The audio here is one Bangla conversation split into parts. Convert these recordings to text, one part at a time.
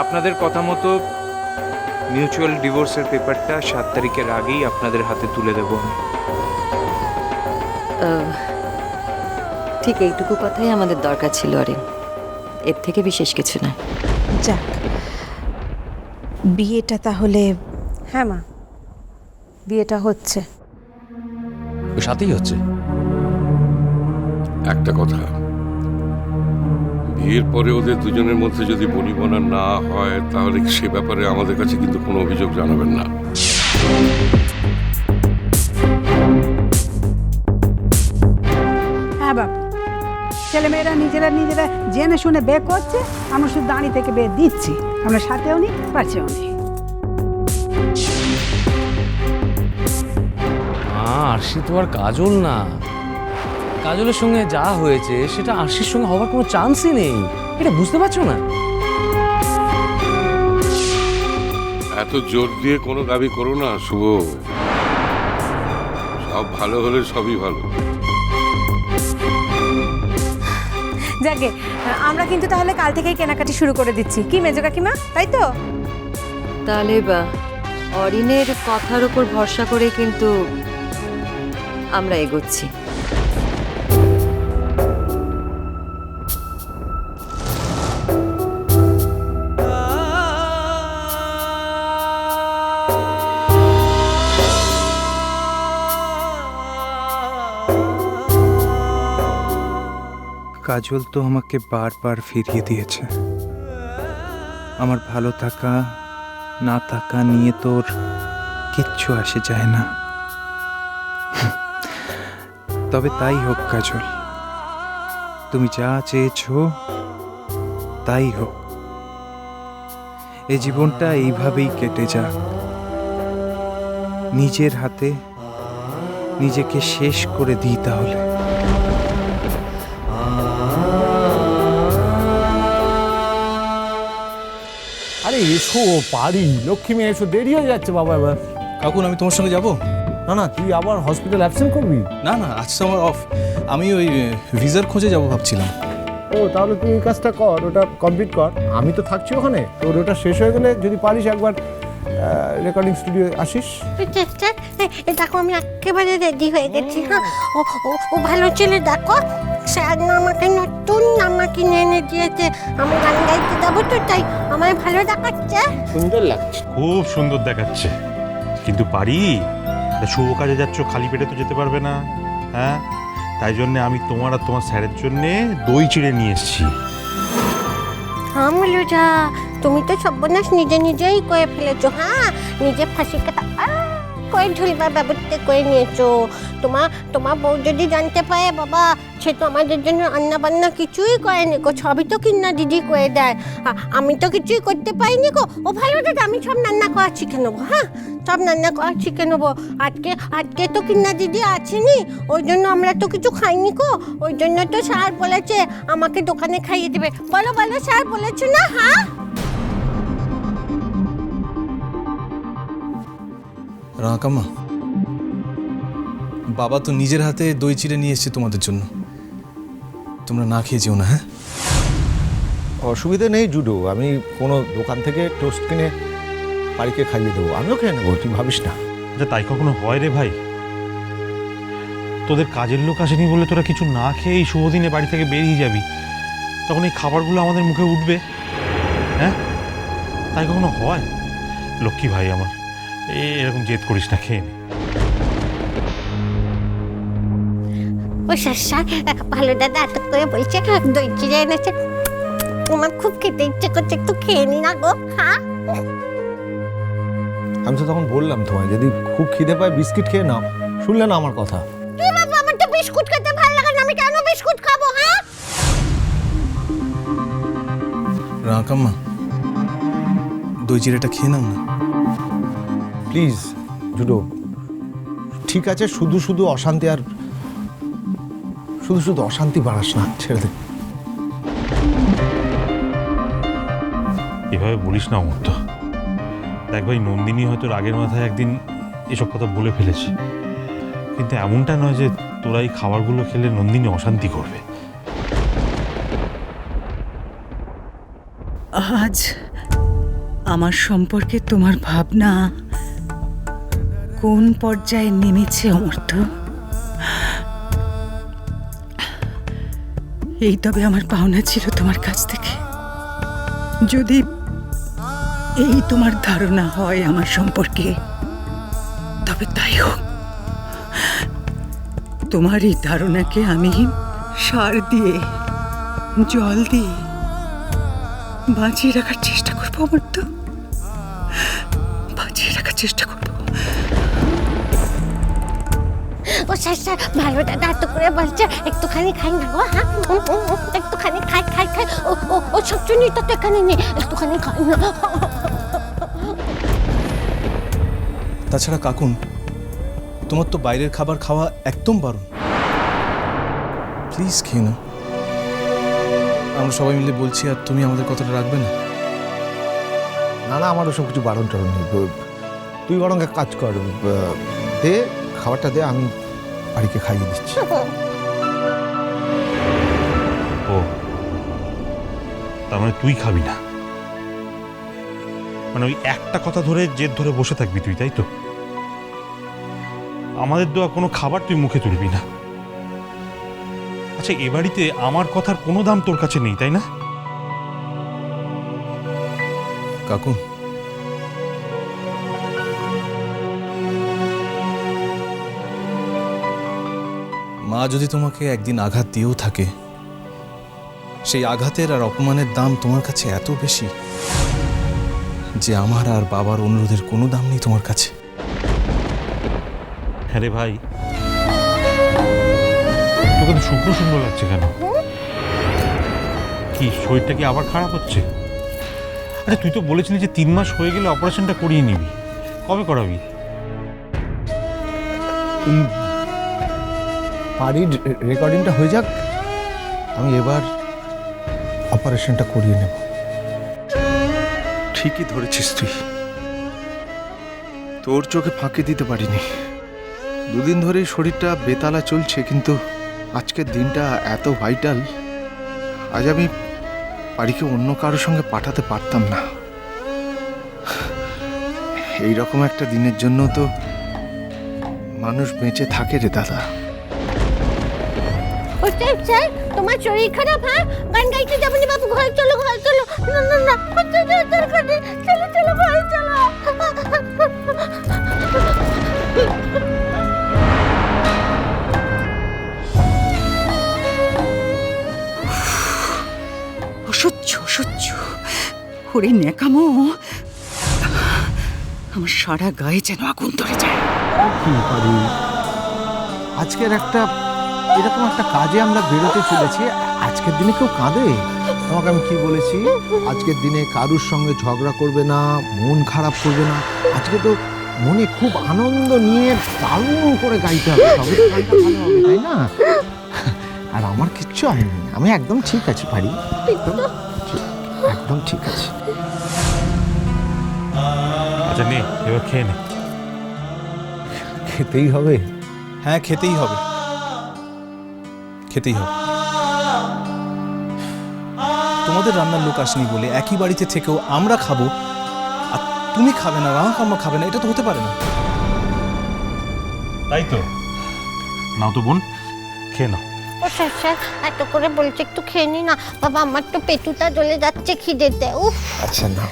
আপনাদের কথা মতো মিউচুয়াল ডিভোর্সের পেপারটা 7 তারিখের আগেই আপনাদের হাতে তুলে দেব আমি। ঠিক এইটুকু কথাই আমাদের দরকার ছিল অরিন, এর থেকে বিশেষ কিছু না। যাক, বিয়েটা তাহলে। হ্যাঁ মা, বিয়েটা হচ্ছে। ওই সাথেই হচ্ছে। একটা কথা, বিয়ের পরে ওদের দুজনের মধ্যে যদি বনিবনা না হয় তাহলে সে ব্যাপারে আমাদের কাছে কিন্তু কোনো অভিযোগ জানাবেন না। হ্যাঁ বাবু, ছেলেমেয়েরা নিজেরা নিজেরা জেনে শুনে বিয়ে করছে, আমরা শুধু দাঁড়িয়ে থেকে বিয়ে দিচ্ছি, আমরা সাথেও নি পাশেও নি। আরশি তো আর কাজল না। কাজলের সঙ্গে যা হয়েছে সেটা আরশির সঙ্গে হওয়ার কোনো চান্সই নেই, এটা বুঝতে পারছো না? এত জোর দিয়ে কোনো দাবি করো না শুভ, সব ভালো হলে সবই ভালো। যাকে আমরা কিন্তু তাহলে কাল থেকেই কেনাকাটি শুরু করে দিচ্ছি, কি মেজো কাকিমা, তাই তো? তাহলে অরিনের কথার উপর ভরসা করে কিন্তু আমরা এগোচ্ছি। কাজল তো আমাকে বারবার ফিরিয়ে দিয়েছে। আমার ভালো থাকা না থাকা নিয়ে তোর কিচ্ছু আসে যায় না। তবে তাই হোক কাজল, তুমি যা চেয়েছো তাই হোক। এই জীবনটা এইভাবেই কেটে যাক, নিজের হাতে নিজেকে শেষ করে দিই তাহলে। আরে এসো পারি, লক্ষ্মী মেয়ে এসো, দেরি হয়ে যাচ্ছে বাবা এবার। কাকুন আমি তোমার সঙ্গে যাব? না না, তুই আবার হসপিটাল অ্যাবসেন্ট করবি? না না, আজ তো আমার অফ। আমি ওই ভিসার খোঁজে যাব ভাবছিলাম। ও তাহলে তুই এই কাজটা কর, ওটা কমপ্লিট কর। আমি তো থাকছি ওখানে, তোর ওটা শেষ হয়ে গেলে যদি পারিস একবার রেকর্ডিং স্টুডিও আসিস। দেখো আমি একেবারে রেডি হয়ে গেছি। হ্যাঁ, ও ও ও ভালো ছেলে, দেখো স্যার না আমাকে নতুন জামা কিনে এনে দিয়েছে। আমি গান গাইতে যাবো তো, তাই আমার ভালো দেখাচ্ছে। সুন্দর লাগছে, খুব সুন্দর দেখাচ্ছে। কিন্তু পারি, শুভ কাজে যাচ্ছ, খালি পেটে তো যেতে পারবে না। হ্যাঁ, তাই জন্য আমি তোমার আর তোমার স্যারের জন্য দই চিড়ে নিয়ে এসেছি। হ্যাঁ মলুজা, তুমি তো সর্বনাশ নিজে নিজেই করে ফেলেছো। হ্যাঁ, নিজে ফাঁসি কাটা করে ঝুলবার ব্যবস্থা করে নিয়েছো। তোমার বউ যদি জানতে পারে বাবা, সে তো আমাদের জন্য রান্না বান্না কিছুই করেনি গো, সবই তো কিন্না দিদি করে দেয়। আমি তো কিছুই করতে পারিনি গো। ও ভালো দাদা, আমি সব রান্না করা শিখে নেবো। হ্যাঁ, সব রান্না করা শিখে নেবো। আজকে তো কিন্না দিদি আসেনি, ওই জন্য আমরা তো কিছু খাইনি গো। ওই জন্য তো স্যার বলেছে আমাকে দোকানে খাইয়ে দেবে। বলো বলো, স্যার বলেছো না? হ্যাঁ রাকামা, বাবা তো নিজের হাতে দই চিড়ে নিয়ে এসেছে তোমাদের জন্য, তোমরা না খেয়ে যেও না। হ্যাঁ, অসুবিধা নেই জুডো, আমি কোনো দোকান থেকে টোস্ট কিনে বাড়িকে খাইয়ে দেবো, আমিও খেয়ে নেবো, তুই ভাবিস না। আচ্ছা, তাই কখনো হয় রে ভাই? তোদের কাজের লোক আসেনি বলে তোরা কিছু না খেয়ে এই শুভ দিনে বাড়ি থেকে বেরিয়ে যাবি, তখন এই খাবারগুলো আমাদের মুখে উঠবে। হ্যাঁ, তাই কখনো হয়? লক্ষ্মী ভাই আমার, এরকম জেদ করিস না, খেয়ে নে। ও স্যার, ভালো দাদা এত করে বলছে দই চিড়ে এনেছে, আমার খুব খেতে ইচ্ছে করছে, একটু খেয়ে নি না গো। হ্যাঁ, আমি তো তখন বললাম তোমায়, যদি খুব খিদে পায় বিস্কিট খেয়ে নাও, শুনলে না আমার কথা? বাবা, আমার তো বিস্কুট খেতে ভালো লাগে না, আমি কেন বিস্কুট খাবো? হ্যাঁ, রাকামা, দই চিড়েটা খেয়ে নাও না প্লিজ জুডো। ঠিক আছে, শুধু শুধু অশান্তি আর শুধু শুধু অশান্তি বাড়াস না, ছেড়ে দে। এভাবে বলিস না অমর। তো দেখ ভাই, নন্দিনী হয়তো রাগের মাথায় একদিন এসব কথা বলে ফেলেছে, কিন্তু এমনটা নয় যে তোরা এই খাবারগুলো খেলে নন্দিনী অশান্তি করবে। আজ আমার সম্পর্কে তোমার ভাবনা কোন পর্যায়ে নেমেছে অমর্ত্য? এই তবে আমার পাওনা ছিল তোমার কাছ থেকে। যদি এই তোমার ধারণা হয় আমার সম্পর্কে, তবে তাই হোক। তোমার এই ধারণাকে আমি সার দিয়ে, জল দিয়ে বাঁচিয়ে রাখার চেষ্টা করবো অমর্ত্য, বাঁচিয়ে রাখার চেষ্টা করবো। ও স্যার স্যার ভালো দাদা এত করে বলছে, একটুখানি খাই না গো। হ্যাঁ একটুখানি খাই খাই খাই। ও ও ও সবচুনিটা তো এখানে নেই, একটুখানি খাই না। তাছাড়া কাকুন, তোমার তো বাইরের খাবার খাওয়া একদম বারণ। প্লিজ খেয়ে না, আমরা সবাই মিলে বলছি, আর তুমি আমাদের কথাটা রাখবে না? না না, আমার ওসব কিছু বারণ টারণ নেই। তুই বরং এক কাজ কর, দে খাবারটা দে, আমি বাড়িকে খাইয়ে দিচ্ছি। ও তার মানে তুই খাবি না? মানে ওই একটা কথা ধরে জেদ ধরে বসে থাকবি তুই, তাই তো? আমাদের দেওয়া কোনো খাবার তুই মুখে তুলবি না। আচ্ছা, এ বাড়িতে আমার কথার কোনো দাম তোর কাছে নেই, তাই না? কাকুন, মা যদি তোমাকে একদিন আঘাত দিয়েও থাকে, সেই আঘাতের আর অপমানের দাম তোমার কাছে এত বেশি যে আমার আর বাবার অনুরোধের কোনো দাম নেই তোমার কাছে। হ্যাঁ রে ভাই, তোকে তো শুকনো শুকনো লাগছে কেন? কি শরীরটা কি আবার খারাপ হচ্ছে? আরে তুই তো বলেছিলি যে 3 মাস হয়ে গেলে অপারেশনটা করিয়ে নিবি, কবে করাবি? বাড়ির রেকর্ডিংটা হয়ে যাক, আমি এবার অপারেশনটা করিয়ে নেব। ঠিকই ধরেছিস তুই, তোর চোখে ফাঁকি দিতে পারিনি। দুদিন ধরেই শরীরটা বেতালা চলছে, কিন্তু আজকের দিনটা এত ভাইটাল, আজ আমি বাড়িকে অন্য কারোর সঙ্গে পাঠাতে পারতাম না। এই রকম একটা দিনের জন্য তো মানুষ বেঁচে থাকে রে দাদা। ও স্যার স্যার, তোমার শরীর খারাপ? হ্যাঁ গান গাইতে যাবো না বাবু, ঘরে চলো ঘরে চলো। না না না, চলো চলো ঘরে চলো। অসহ্য অসহ্য, ওরে ন্যাকামো, আমার সারা গায়ে যেন আগুন ধরে যায়। কি পারি, আজকের একটা এরকম একটা কাজে আমরা বেরোতে চলেছি, আজকের দিনে কেউ কাঁদে? তোমাকে আমি কি বলেছি, আজকের দিনে কারুর সঙ্গে ঝগড়া করবে না, মন খারাপ করবে না। আজকে তো মনে খুব আনন্দ নিয়ে দারুণ করে গাইতে হবে, তবে তো গানটা ভালো হবে, তাই না? আর আমার কিচ্ছু হয়নি, আমি একদম ঠিক আছি পারি, একদম ঠিক আছে। আচ্ছা নে, এবার খেয়ে নে। খেতেই হবে? হ্যাঁ, খেতেই হবে, খেতেই হবে। তোমাদের রান্নার লোক আসেনি বলে একই বাড়িতে থেকেও আমরা খাবো আর তুমি খাবে না, রাঙা কাম্মা খাবে না, এটা তো হতে পারে না। তাই তো, নাও তো বোন, খেয়ে নাও। ও স্যার স্যার, এত করে বলছে একটু খেয়ে নি না বাবা, আমার তো পেটুটা জ্বলে যাচ্ছে খিদেতে। উফ, আচ্ছা না,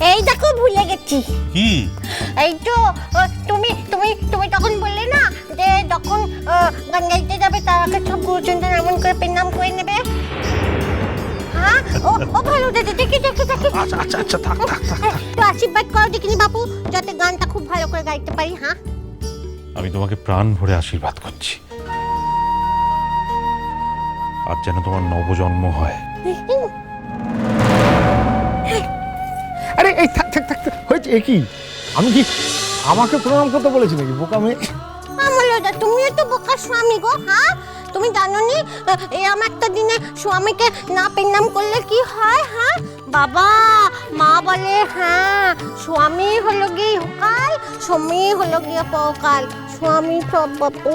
এই দেখো ভুলে গেছি। কি? এই তো তুমি তুমি তুমি তখন বললে না যে যখন গান গাইতে যাবে তার আগে সব গুরুজনদের এমন করে প্রণাম করে নেবে। হ্যাঁ ও ও ভালো দাদা, দেখি দেখি দেখি। আচ্ছা আচ্ছা আচ্ছা, থাক থাক থাক। তো আশীর্বাদ করো দেখিনি বাবু, যাতে গানটা খুব ভালো করে গাইতে পারি। হ্যাঁ, আমি তোমাকে প্রাণ ভরে আশীর্বাদ করছি, আর যেন তোমার নবজন্ম হয়। আরে এই থাক থাক থাক, হয়েছে কি? আমি কি আমাকে প্রণাম করতে বলেছি নাকি বোকা মেয়ে? আমার দাদা তুমিও তো বোকা স্বামী গো। হ্যাঁ, তুমি জানো নি এরম একটা দিনে স্বামীকে না প্রণাম করলে কি হয়? হ্যাঁ বাবা, মা বলে হ্যাঁ স্বামী হলো গিয়ে কাল, স্বামী হলো গিয়ে পরকাল, স্বামী সব বাপু।